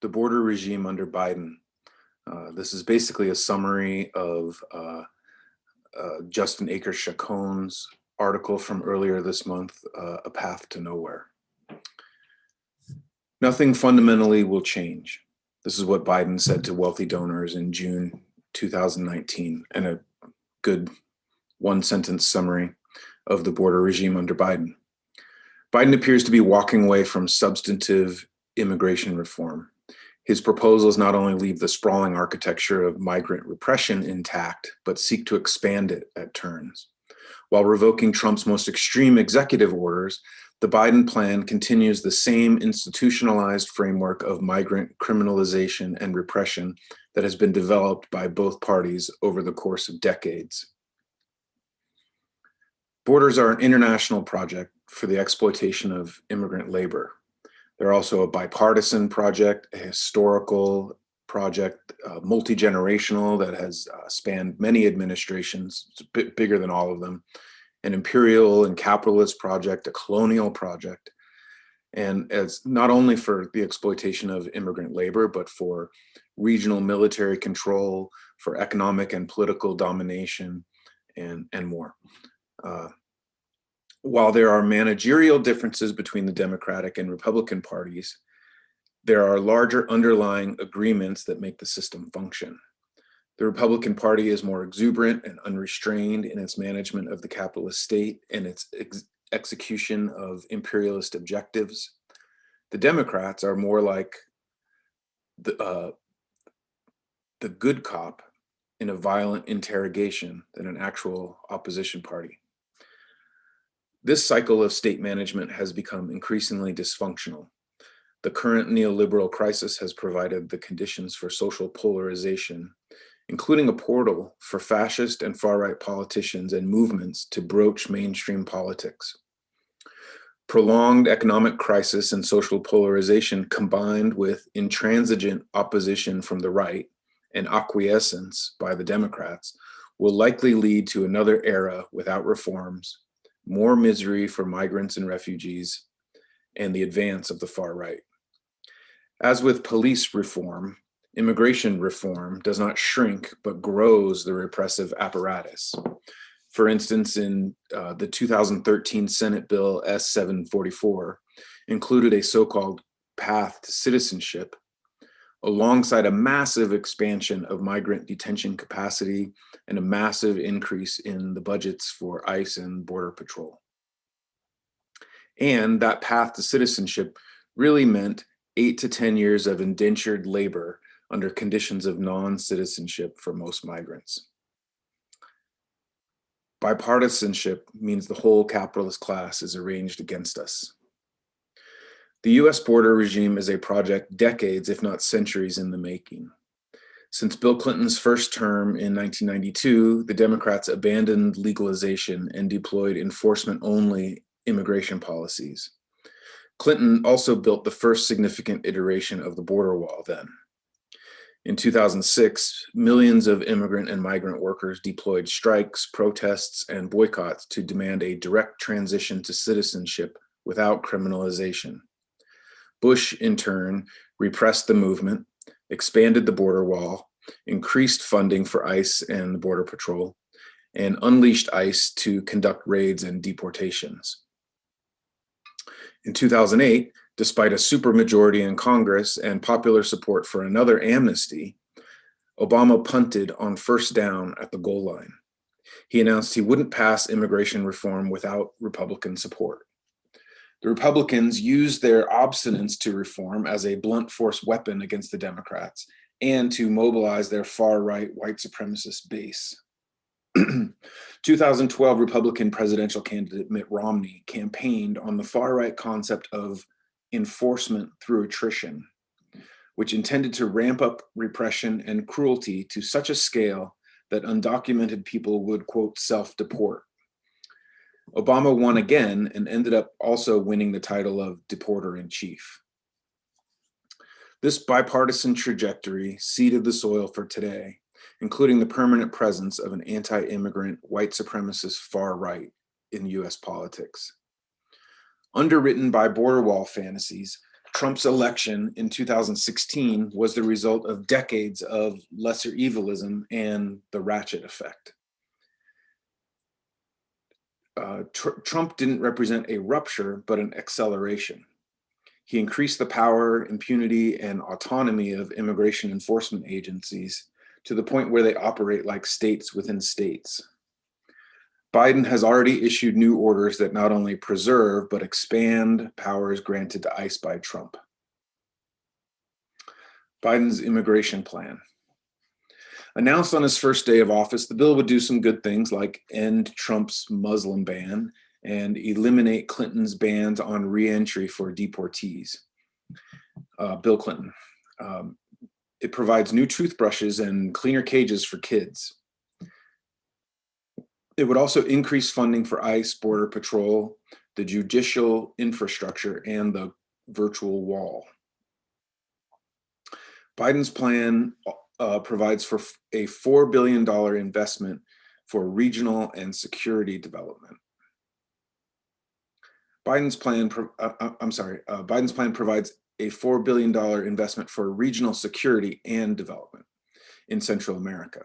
The border regime under Biden. This is basically a summary of Justin Akers-Chacon's article from earlier this month, A Path to Nowhere. Nothing fundamentally will change. This is what Biden said to wealthy donors in June 2019, and a good one-sentence summary of the border regime under Biden. Biden appears to be walking away from substantive immigration reform. His proposals not only leave the sprawling architecture of migrant repression intact, but seek to expand it at turns. While revoking Trump's most extreme executive orders, the Biden plan continues the same institutionalized framework of migrant criminalization and repression that has been developed by both parties over the course of decades. Borders are an international project for the exploitation of immigrant labor. They're also a bipartisan project, a historical project, multi-generational that has spanned many administrations. It's a bit bigger than all of them. An imperial and capitalist project, a colonial project, and as not only for the exploitation of immigrant labor, but for regional military control, for economic and political domination, and more. While there are managerial differences between the Democratic and Republican parties, there are larger underlying agreements that make the system function. The Republican Party is more exuberant and unrestrained in its management of the capitalist state and its execution of imperialist objectives. The Democrats are more like the good cop in a violent interrogation than an actual opposition party. This cycle of state management has become increasingly dysfunctional. The current neoliberal crisis has provided the conditions for social polarization, including a portal for fascist and far-right politicians and movements to broach mainstream politics. Prolonged economic crisis and social polarization combined with intransigent opposition from the right and acquiescence by the Democrats will likely lead to another era without reforms, more misery for migrants and refugees, and the advance of the far right. As with police reform, immigration reform does not shrink, but grows the repressive apparatus. For instance, in the 2013 Senate Bill S-744 included a so-called path to citizenship, alongside a massive expansion of migrant detention capacity and a massive increase in the budgets for ICE and Border Patrol. And that path to citizenship really meant 8 to 10 years of indentured labor under conditions of non-citizenship for most migrants. Bipartisanship means the whole capitalist class is arranged against us. The US border regime is a project decades, if not centuries, in the making. Since Bill Clinton's first term in 1992, the Democrats abandoned legalization and deployed enforcement-only immigration policies. Clinton also built the first significant iteration of the border wall then. In 2006, millions of immigrant and migrant workers deployed strikes, protests, and boycotts to demand a direct transition to citizenship without criminalization. Bush, in turn, repressed the movement, expanded the border wall, increased funding for ICE and the Border Patrol, and unleashed ICE to conduct raids and deportations. In 2008, despite a supermajority in Congress and popular support for another amnesty, Obama punted on first down at the goal line. He announced he wouldn't pass immigration reform without Republican support. The Republicans used their obstinance to reform as a blunt force weapon against the Democrats and to mobilize their far-right white supremacist base. 2012 Republican presidential candidate Mitt Romney campaigned on the far-right concept of enforcement through attrition, which intended to ramp up repression and cruelty to such a scale that undocumented people would, quote, self-deport. Obama won again and ended up also winning the title of deporter-in-chief. This bipartisan trajectory seeded the soil for today, including the permanent presence of an anti-immigrant white supremacist far right in US politics. Underwritten by border wall fantasies, Trump's election in 2016 was the result of decades of lesser evilism and the ratchet effect. Trump didn't represent a rupture, but an acceleration. He increased the power, impunity, and autonomy of immigration enforcement agencies to the point where they operate like states within states. Biden has already issued new orders that not only preserve, but expand powers granted to ICE by Trump. Biden's immigration plan. Announced on his first day of office, the bill would do some good things like end Trump's Muslim ban and eliminate Clinton's bans on re-entry for deportees. Bill Clinton. It provides new toothbrushes and cleaner cages for kids. It would also increase funding for ICE, Border Patrol, the judicial infrastructure, and the virtual wall. Biden's plan provides for a $4 billion investment for regional and security development. Biden's plan provides a $4 billion investment for regional security and development in Central America.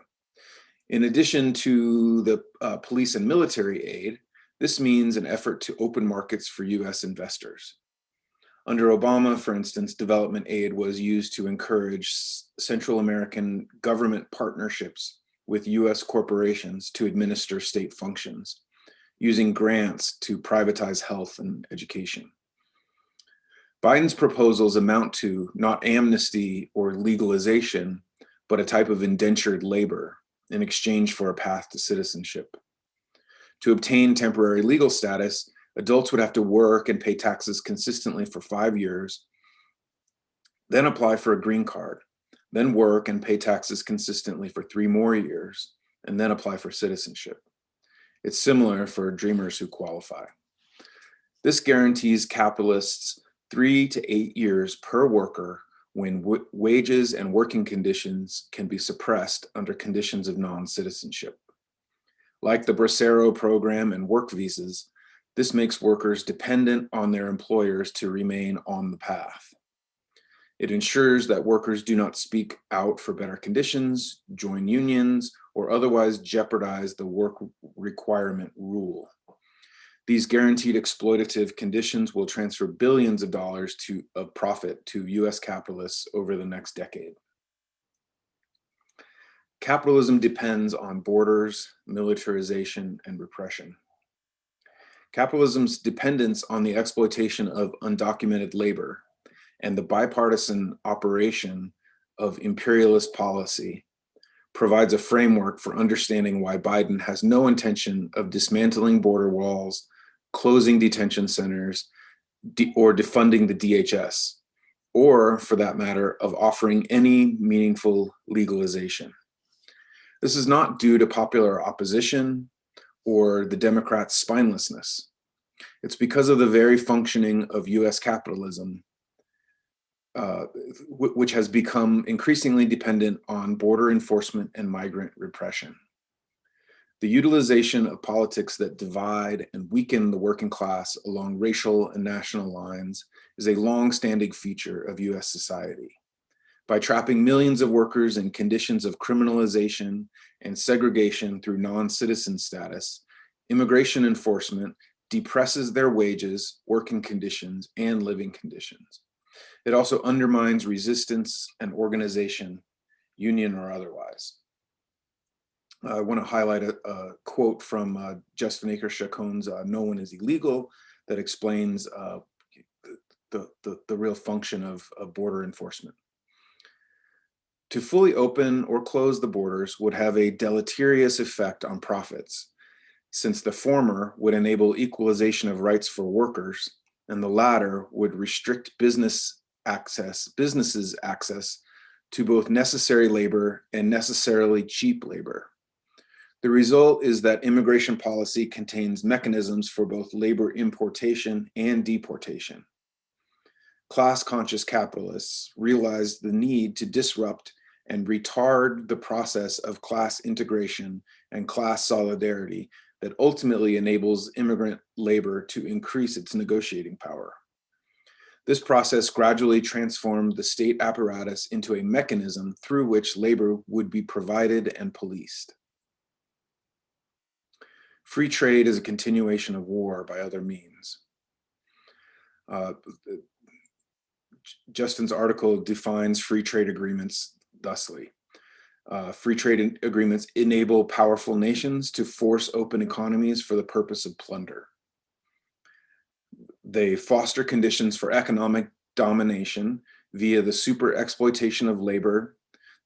In addition to the police and military aid, this means an effort to open markets for US investors. Under Obama, for instance, development aid was used to encourage Central American government partnerships with US corporations to administer state functions, using grants to privatize health and education. Biden's proposals amount to not amnesty or legalization, but a type of indentured labor in exchange for a path to citizenship. To obtain temporary legal status, adults would have to work and pay taxes consistently for 5 years, then apply for a green card, then work and pay taxes consistently for 3 more years, and then apply for citizenship. It's similar for dreamers who qualify. This guarantees capitalists 3 to 8 years per worker when wages and working conditions can be suppressed under conditions of non-citizenship. Like the Bracero program and work visas, this makes workers dependent on their employers to remain on the path. It ensures that workers do not speak out for better conditions, join unions, or otherwise jeopardize the work requirement rule. These guaranteed exploitative conditions will transfer billions of dollars of profit to US capitalists over the next decade. Capitalism depends on borders, militarization, and repression. Capitalism's dependence on the exploitation of undocumented labor and the bipartisan operation of imperialist policy provides a framework for understanding why Biden has no intention of dismantling border walls, closing detention centers, or defunding the DHS, or for that matter, of offering any meaningful legalization. This is not due to popular opposition or the Democrats' spinelessness. It's because of the very functioning of US capitalism, which has become increasingly dependent on border enforcement and migrant repression. The utilization of politics that divide and weaken the working class along racial and national lines is a long-standing feature of US society. By trapping millions of workers in conditions of criminalization and segregation through non-citizen status, immigration enforcement depresses their wages, working conditions, and living conditions. It also undermines resistance and organization, union or otherwise. I want to highlight a quote from Justin Akers-Chacon's "No One is Illegal" that explains the real function of border enforcement. To fully open or close the borders would have a deleterious effect on profits, since the former would enable equalization of rights for workers, and the latter would restrict businesses' access to both necessary labor and necessarily cheap labor. The result is that immigration policy contains mechanisms for both labor importation and deportation. Class-conscious capitalists realize the need to disrupt and retard the process of class integration and class solidarity that ultimately enables immigrant labor to increase its negotiating power. This process gradually transformed the state apparatus into a mechanism through which labor would be provided and policed. Free trade is a continuation of war by other means. Justin's article defines free trade agreements thusly. Free trade agreements enable powerful nations to force open economies for the purpose of plunder. They foster conditions for economic domination via the super exploitation of labor,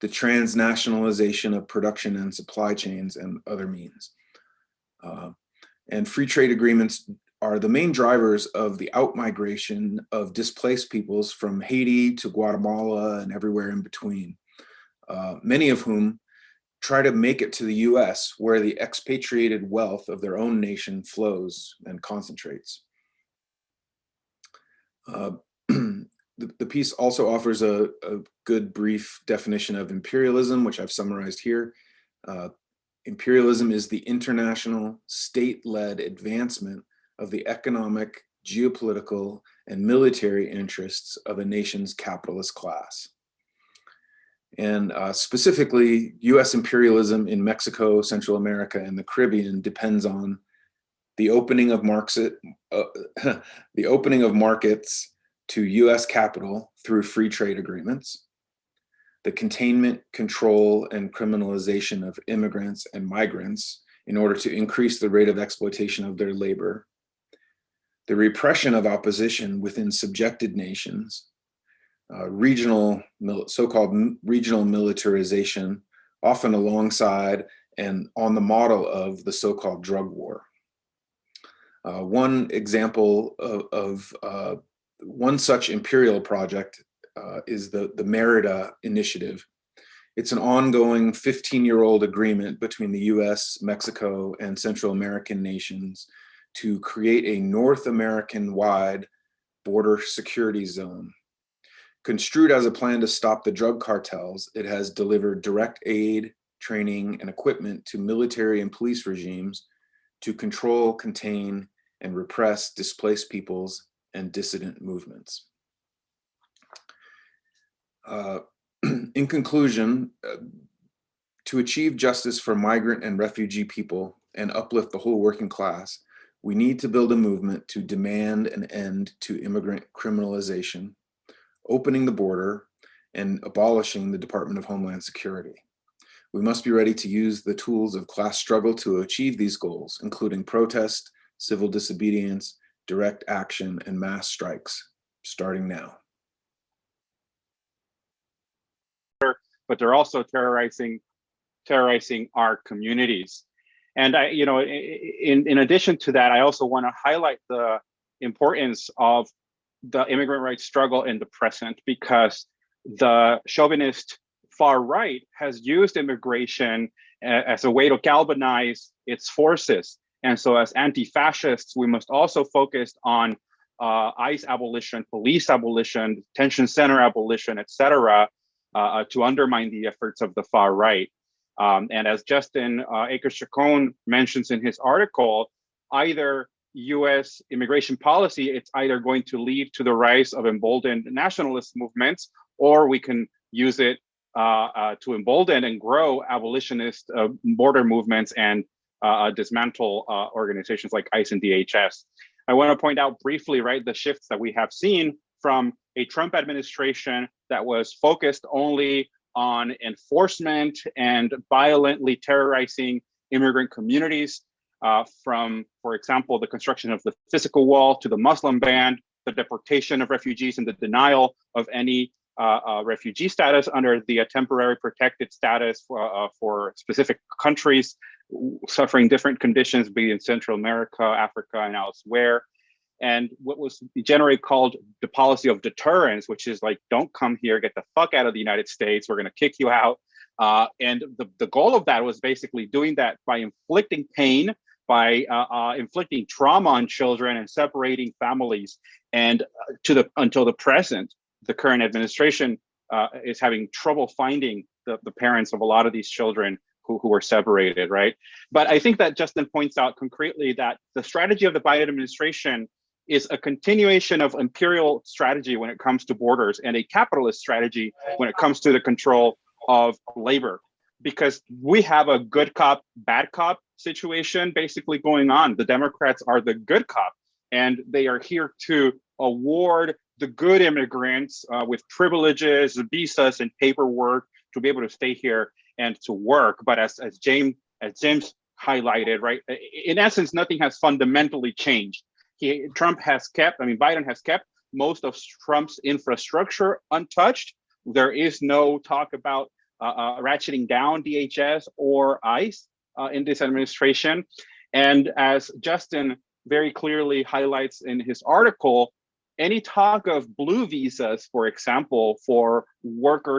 the transnationalization of production and supply chains, and other means. And free trade agreements are the main drivers of the outmigration of displaced peoples from Haiti to Guatemala and everywhere in between, many of whom try to make it to the US, where the expatriated wealth of their own nation flows and concentrates. The piece also offers a good brief definition of imperialism, which I've summarized here. Imperialism is the international state-led advancement of the economic, geopolitical, and military interests of a nation's capitalist class. And specifically, US imperialism in Mexico, Central America, and the Caribbean depends on the opening of markets to US capital through free trade agreements, the containment, control, and criminalization of immigrants and migrants in order to increase the rate of exploitation of their labor, the repression of opposition within subjected nations, so-called regional militarization, often alongside and on the model of the so-called drug war. One example of one such imperial project is the Merida Initiative. It's an ongoing 15-year-old agreement between the US, Mexico, and Central American nations to create a North American-wide border security zone. Construed as a plan to stop the drug cartels, it has delivered direct aid, training, and equipment to military and police regimes to control, contain, and repress displaced peoples and dissident movements. In conclusion, to achieve justice for migrant and refugee people and uplift the whole working class, we need to build a movement to demand an end to immigrant criminalization, opening the border, and abolishing the Department of Homeland Security. We must be ready to use the tools of class struggle to achieve these goals, including protest, civil disobedience, direct action, and mass strikes, starting now. But they're also terrorizing our communities. And in addition to that, I also want to highlight the importance of the immigrant rights struggle in the present, because the chauvinist far right has used immigration as a way to galvanize its forces. And so as anti-fascists, we must also focus on ICE abolition, police abolition, detention center abolition, et cetera, to undermine the efforts of the far right. And as Justin Akers-Chacon mentions in his article, either US immigration policy, it's either going to lead to the rise of emboldened nationalist movements, or we can use it to embolden and grow abolitionist border movements and dismantle organizations like ICE and DHS. I want to point out briefly, right, the shifts that we have seen from a Trump administration that was focused only on enforcement and violently terrorizing immigrant communities, from, for example, the construction of the physical wall to the Muslim ban, the deportation of refugees and the denial of any refugee status under the temporary protected status for specific countries suffering different conditions, be it in Central America, Africa, and elsewhere. And what was generally called the policy of deterrence, which is like, don't come here, get the fuck out of the United States, we're gonna kick you out. And the goal of that was basically doing that by inflicting pain, by inflicting trauma on children and separating families. And until the present, the current administration is having trouble finding the parents of a lot of these children who were separated, right? But I think that Justin points out concretely that the strategy of the Biden administration is a continuation of imperial strategy when it comes to borders and a capitalist strategy when it comes to the control of labor. Because we have a good cop, bad cop situation basically going on. The Democrats are the good cop, and they are here to award the good immigrants with privileges, visas, and paperwork to be able to stay here and to work. But as James highlighted, right, in essence, nothing has fundamentally changed. Biden has kept most of Trump's infrastructure untouched. There is no talk about ratcheting down DHS or ICE in this administration. And as Justin very clearly highlights in his article, any talk of blue visas, for example, for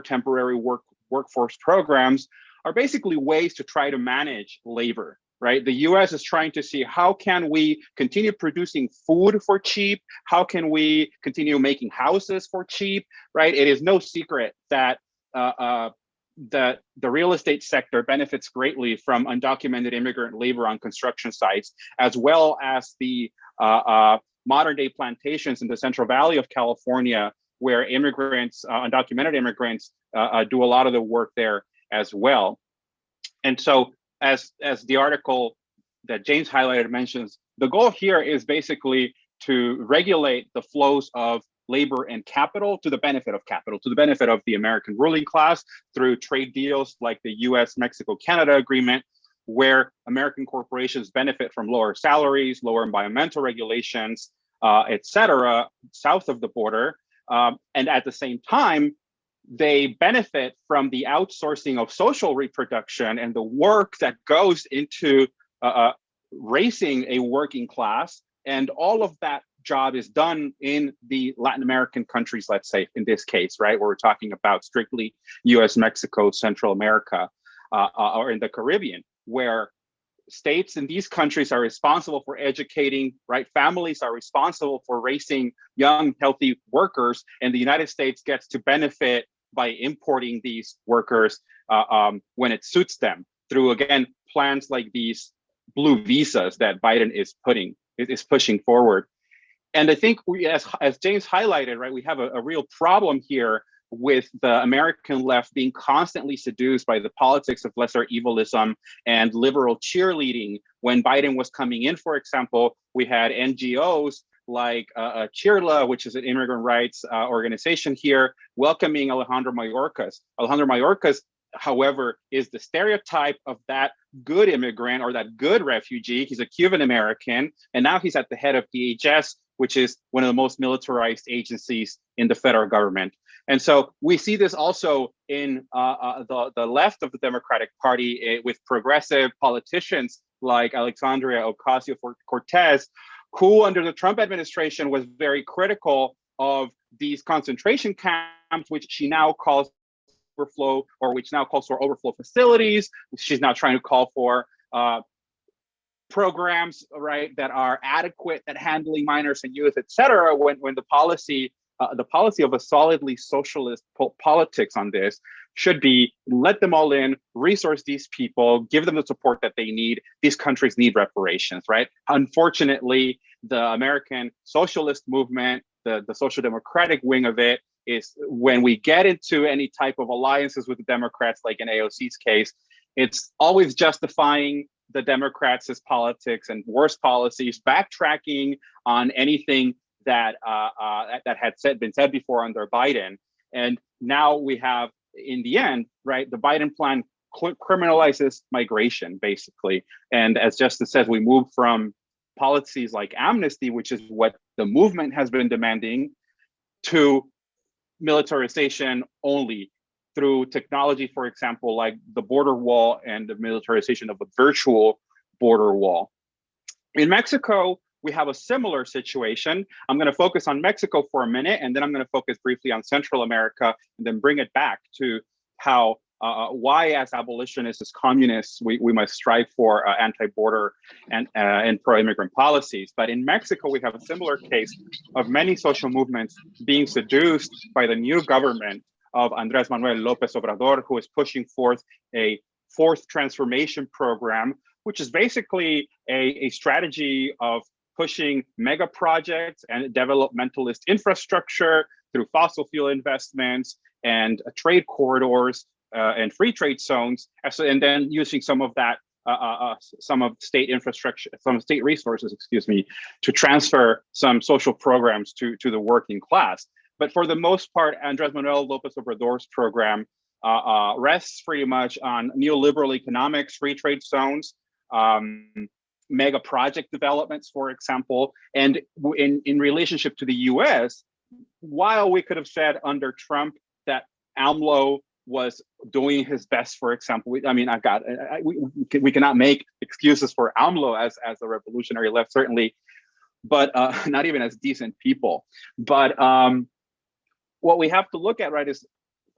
temporary workforce programs are basically ways to try to manage labor, right? The US is trying to see how can we continue producing food for cheap? How can we continue making houses for cheap, right? It is no secret that the real estate sector benefits greatly from undocumented immigrant labor on construction sites, as well as the modern day plantations in the Central Valley of California, where immigrants, undocumented immigrants, do a lot of the work there as well. And so as the article that James highlighted mentions, the goal here is basically to regulate the flows of labor and capital to the benefit of the American ruling class through trade deals like the US-Mexico-Canada agreement, where American corporations benefit from lower salaries, lower environmental regulations, et cetera, south of the border. And at the same time, they benefit from the outsourcing of social reproduction and the work that goes into raising a working class. And all of that job is done in the Latin American countries, let's say, in this case, right, where we're talking about strictly US, Mexico, Central America, or in the Caribbean, where states in these countries are responsible for educating, right? Families are responsible for raising young, healthy workers, and the United States gets to benefit by importing these workers when it suits them through, again, plans like these blue visas that Biden is pushing forward. And I think as James highlighted, right, we have a real problem here with the American left being constantly seduced by the politics of lesser evilism and liberal cheerleading. When Biden was coming in, for example, we had NGOs like Cheerla, which is an immigrant rights organization here, welcoming Alejandro Mayorkas. Alejandro Mayorkas, however, is the stereotype of that good immigrant or that good refugee. He's a Cuban American, and now he's at the head of DHS, which is one of the most militarized agencies in the federal government. And so we see this also in the left of the Democratic Party with progressive politicians like Alexandria Ocasio-Cortez, who under the Trump administration was very critical of these concentration camps, which she now calls overflow, or which now calls for overflow facilities. She's now trying to call for programs, right, that are adequate at handling minors and youth, et cetera, when the policy of a solidly socialist politics on this should be let them all in, resource these people, give them the support that they need. These countries need reparations, right? Unfortunately, the American socialist movement, the social democratic wing of it, is when we get into any type of alliances with the Democrats, like in AOC's case, it's always justifying the Democrats' politics and worse policies, backtracking on anything that had been said before under Biden. And now we have, in the end, right, the Biden plan criminalizes migration, basically. And as Justin says, we move from policies like amnesty, which is what the movement has been demanding, to militarization only through technology, for example, like the border wall and the militarization of a virtual border wall. In Mexico, we have a similar situation. I'm going to focus on Mexico for a minute, and then I'm going to focus briefly on Central America, and then bring it back to how why, as abolitionists, as communists, we must strive for anti-border and pro-immigrant policies. But in Mexico, we have a similar case of many social movements being seduced by the new government of Andrés Manuel López Obrador, who is pushing forth a fourth transformation program, which is basically a strategy of pushing mega projects and developmentalist infrastructure through fossil fuel investments and trade corridors and free trade zones, and then using some of that, some of state infrastructure, some state resources, excuse me, to transfer some social programs to the working class. But for the most part, Andrés Manuel López Obrador's program rests pretty much on neoliberal economics, free trade zones, mega project developments, for example. And in relationship to the US, while we could have said under Trump that AMLO was doing his best, for example, we cannot make excuses for AMLO as the revolutionary left, certainly, but not even as decent people. But what we have to look at, right, is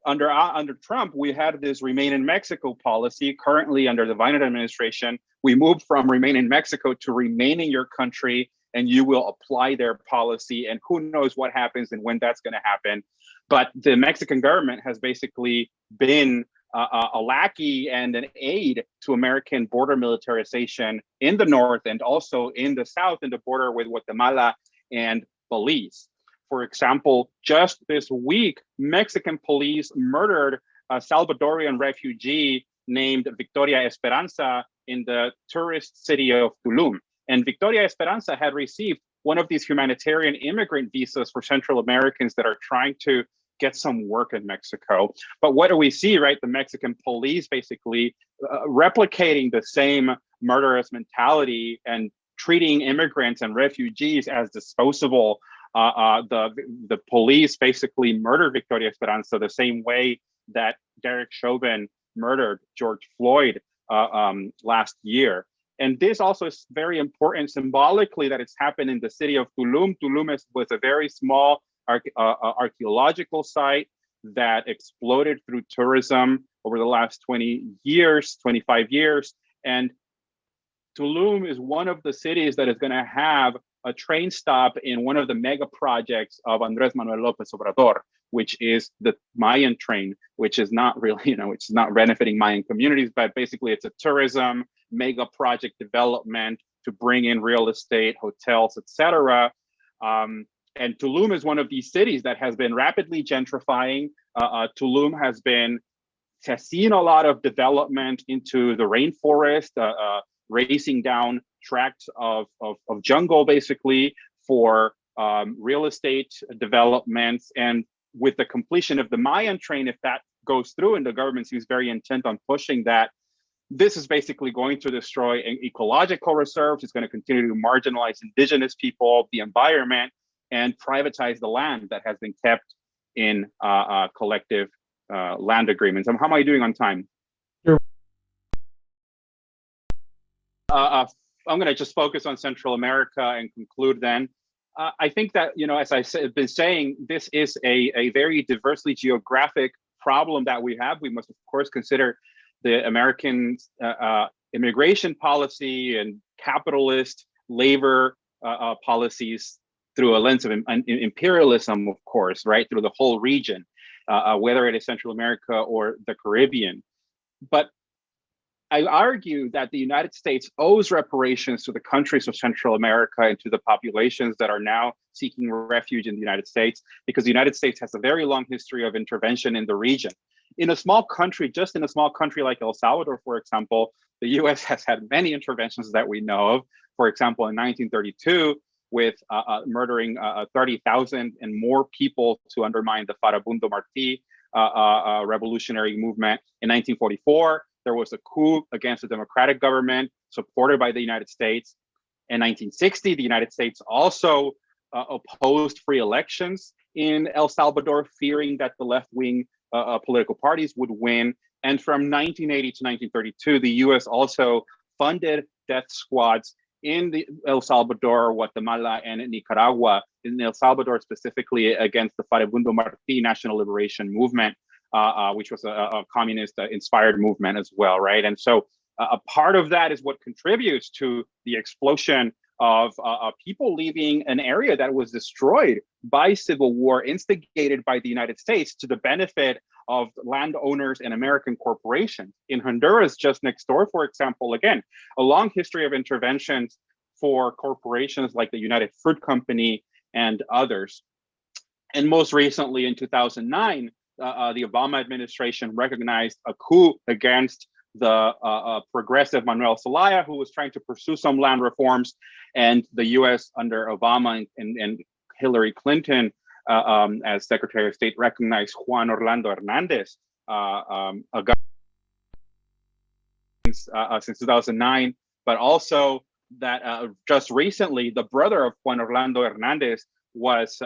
under Trump, we had this remain in Mexico policy. Currently, under the Biden administration, we moved from remain in Mexico to remain in your country, and you will apply their policy. And who knows what happens and when that's going to happen. But the Mexican government has basically been a lackey and an aid to American border militarization in the north and also in the south, in the border with Guatemala and Belize. For example, just this week, Mexican police murdered a Salvadorian refugee named Victoria Esperanza in the tourist city of Tulum. And Victoria Esperanza had received one of these humanitarian immigrant visas for Central Americans that are trying to get some work in Mexico. But what do we see, right? The Mexican police basically replicating the same murderous mentality and treating immigrants and refugees as disposable. The police basically murdered Victoria Esperanza the same way that Derek Chauvin murdered George Floyd last year. And this also is very important symbolically that it's happened in the city of Tulum. Tulum was a very small archaeological site that exploded through tourism over the last 20 years, 25 years. And Tulum is one of the cities that is going to have a train stop in one of the mega projects of Andrés Manuel López Obrador, which is the Mayan train, which is not really, it's not benefiting Mayan communities, but basically it's a tourism mega project development to bring in real estate, hotels, etc. And Tulum is one of these cities that has been rapidly gentrifying. Tulum has seen a lot of development into the rainforest, racing down tracts of jungle, basically, for real estate developments. And with the completion of the Mayan train, if that goes through, and the government seems very intent on pushing that, this is basically going to destroy ecological reserves. It's going to continue to marginalize indigenous people, the environment, and privatize the land that has been kept in collective land agreements. How am I doing on time? I'm going to just focus on Central America and conclude then. I think that, as I've been saying, this is a very diversely geographic problem that we have. We must, of course, consider the American immigration policy and capitalist labor policies through a lens of imperialism, of course, right, through the whole region, whether it is Central America or the Caribbean. But I argue that the United States owes reparations to the countries of Central America and to the populations that are now seeking refuge in the United States, because the United States has a very long history of intervention in the region. In a small country, just in a small country like El Salvador, for example, the US has had many interventions that we know of. For example, in 1932, with murdering 30,000 and more people to undermine the Farabundo Martí revolutionary movement. In 1944, there was a coup against the democratic government supported by the United States. In 1960, the United States also opposed free elections in El Salvador, fearing that the left-wing political parties would win. And from 1980 to 1932, the US also funded death squads in El Salvador, Guatemala, and Nicaragua. In El Salvador, specifically against the Farabundo Martí National Liberation Movement, which was a communist-inspired movement as well, right? And so a part of that is what contributes to the explosion of people leaving an area that was destroyed by civil war, instigated by the United States to the benefit of landowners and American corporations. In Honduras, just next door, for example, again, a long history of interventions for corporations like the United Fruit Company and others. And most recently in 2009, the Obama administration recognized a coup against the progressive Manuel Zelaya, who was trying to pursue some land reforms, and the US under Obama and Hillary Clinton as Secretary of State recognized Juan Orlando Hernandez, a guy since 2009, but also that just recently, the brother of Juan Orlando Hernandez was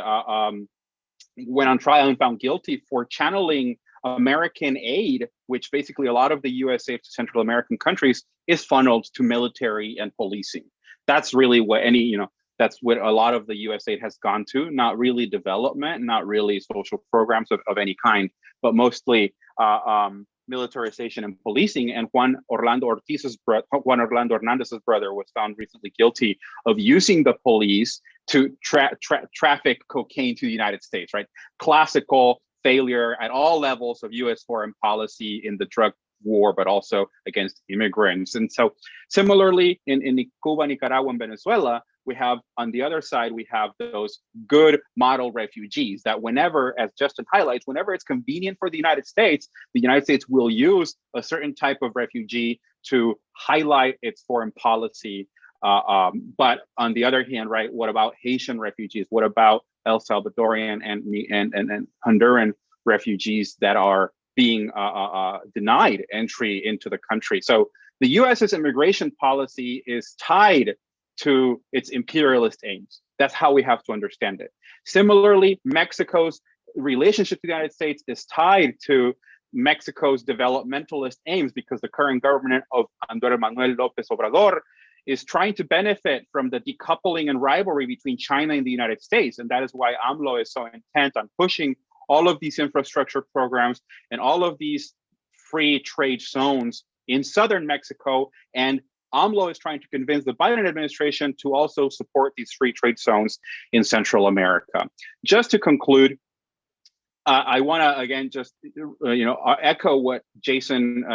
went on trial and found guilty for channeling American aid, which basically a lot of the US aid to Central American countries is funneled to military and policing. That's really what that's what a lot of the US aid has gone to, not really development, not really social programs of any kind, but mostly militarization and policing. And Juan Orlando Hernandez's brother was found recently guilty of using the police to traffic cocaine to the United States, right? Classical failure at all levels of US foreign policy in the drug war, but also against immigrants. And so similarly in Cuba, Nicaragua, and Venezuela, we have on the other side, we have those good model refugees that whenever, as Justin highlights, whenever it's convenient for the United States will use a certain type of refugee to highlight its foreign policy. But on the other hand, right, what about Haitian refugees? What about El Salvadorian and Honduran refugees that are being denied entry into the country? So the US's immigration policy is tied to its imperialist aims. That's how we have to understand it. Similarly, Mexico's relationship to the United States is tied to Mexico's developmentalist aims, because the current government of Andrés Manuel López Obrador is trying to benefit from the decoupling and rivalry between China and the United States. And that is why AMLO is so intent on pushing all of these infrastructure programs and all of these free trade zones in southern Mexico. And AMLO is trying to convince the Biden administration to also support these free trade zones in Central America. Just to conclude, I want to again just echo what Jason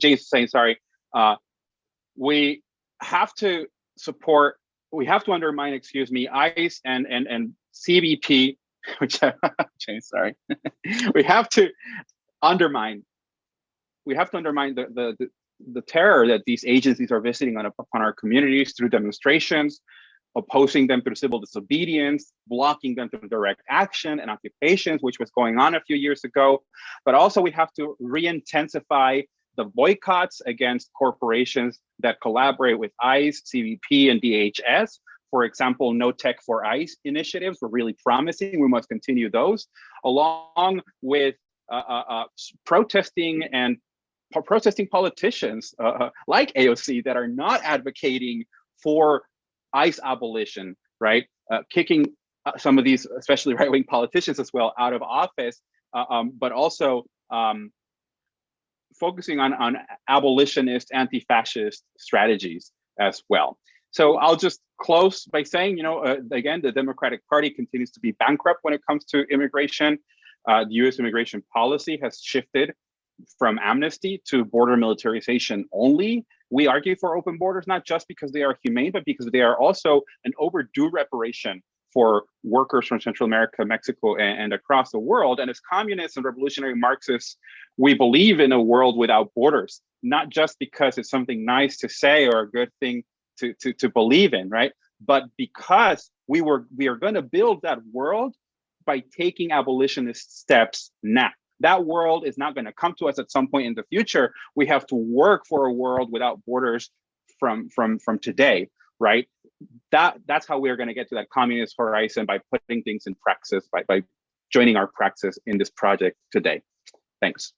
is saying. Sorry, we have to support. We have to undermine, ICE and CBP. Which James, sorry, we have to undermine. We have to undermine the terror that these agencies are visiting upon our communities through demonstrations, opposing them through civil disobedience, blocking them through direct action and occupations, which was going on a few years ago. But also we have to re-intensify the boycotts against corporations that collaborate with ICE, CBP, and DHS. For example, No Tech for ICE initiatives were really promising. We must continue those, along with protesting politicians like AOC that are not advocating for ICE abolition, right? Kicking some of these, especially right-wing politicians as well, out of office, but also focusing on abolitionist, anti-fascist strategies as well. So I'll just close by saying, again, the Democratic Party continues to be bankrupt when it comes to immigration. The US immigration policy has shifted from amnesty to border militarization only. We argue for open borders, not just because they are humane, but because they are also an overdue reparation for workers from Central America, Mexico, and across the world. And as communists and revolutionary Marxists, we believe in a world without borders, not just because it's something nice to say or a good thing to believe in, right? But because we are going to build that world by taking abolitionist steps now. That world is not going to come to us at some point in the future. We have to work for a world without borders from today, right? That's how we're going to get to that communist horizon, by putting things in praxis, by joining our praxis in this project today. Thanks.